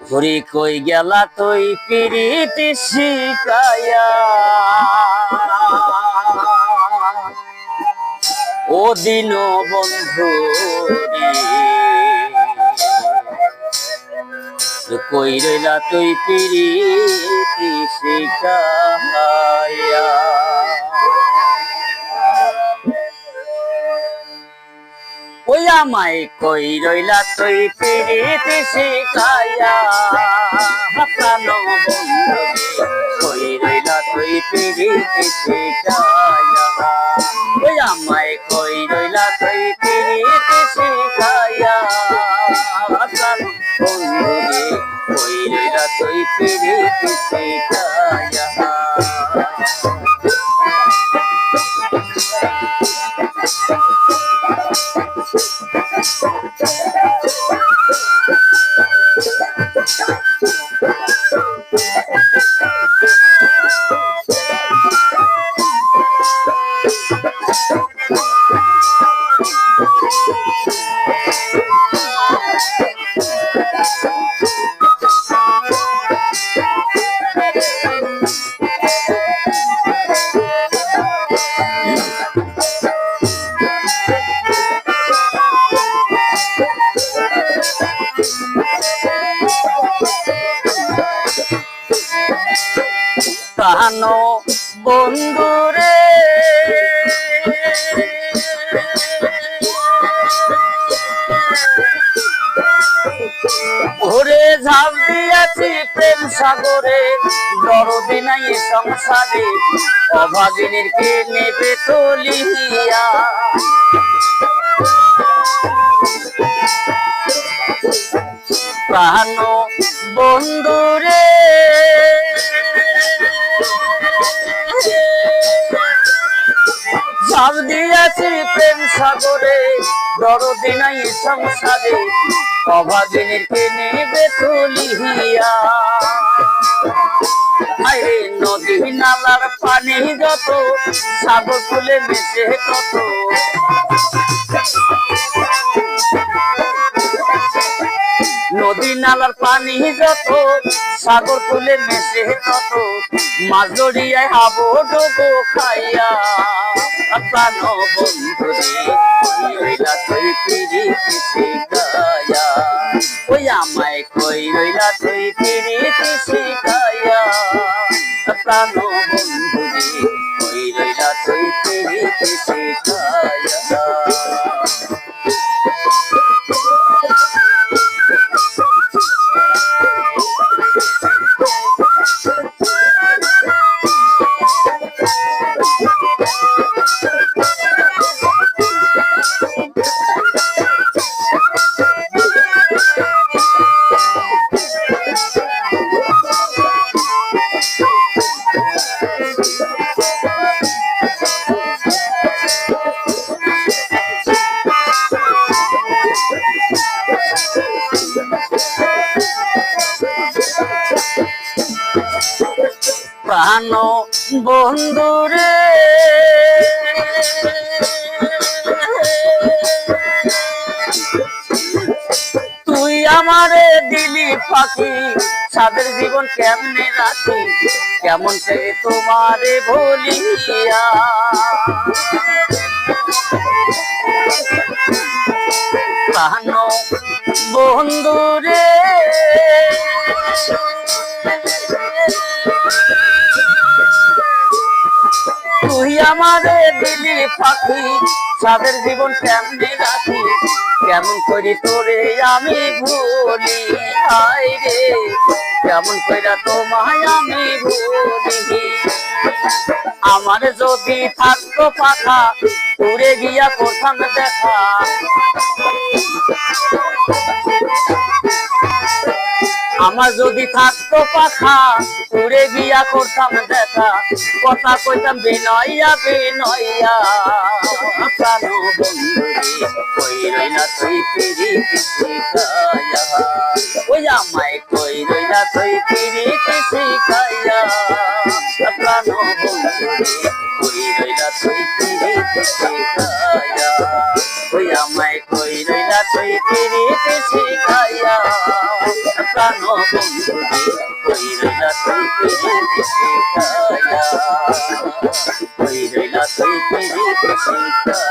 ঘুরি কই গেলা তুই পিরিতি শিকায়া ও দিন বন্ধু কই রইলা তুই পিরিতি শিকায়া ওই আমায় কই রইলা তুই পিরিতি শিকায়া প্রাণ বন্ধু কই রইলা তুই পিরিতি শিকায়া ওই আমায় কই রইলা তুই পিরিতি শিকায়া প্রাণ বন্ধু কই রইলা তুই পিরিতি শিকায়া কানো বন্ধুরে ঘুরে ঝাঁপ দিয়াছি প্রেম সাগরে দরদি নাই সংসারে অভাগিনীর কে নেবে তুলিয়া কানো বন্ধুরে ঝাঁপ দিয়াছি প্রেম সাগরে দরদি নাই সংসারে অভাগিনীর কে নেবে তুলিয়া আরে নদী নালার পানি যত সাগর ফুলে মিশে কত নদী নালার পানি যত সাগর ফুলে মিশে তত মাছ ধরিয়ায় হাবো ডোবো খাইয়া প্রাণ বন্ধুরে কই রইলা তুই পিরিতি শিকায়া ওই আমায় কই রইলা তুই পিরিতি শিকায়া প্রাণ বন্ধুরে কই রইলা তুই পিরিতি শিকায়া প্রাণ বন্ধুরে তুই আমারে দিলি পাখি সাদের জীবন কেমনে রাখি কেমন থেকে তোমারে ভুলিয়া প্রাণ বন্ধুরে তুই আমারে দিলি পাখি সাদের জীবন কেমনে রাখি কেমন করি তোরে আমি ভুলি হায় রে কেমন কইরা তোমায় আমি ভুলি আমার যদি থাকতো পাখা উড়ে গিয়া করতাম দেখা আমার যদি থাকতো পাখা উড়ে গিয়া করতাম দেখা কথা কইতাম বিনয়া বিনয়া প্রাণ বন্ধুরে কই রইলা তুই পিরিতি শিকায়া ওই আমায় কই রইলা তুই পিরিতি শিকায়া প্রাণ বন্ধুরে কই বন্ধুরে কই রইলা তুই পিরিতি শিখায়া কই রইলা তুই পিরিতি শিখায়া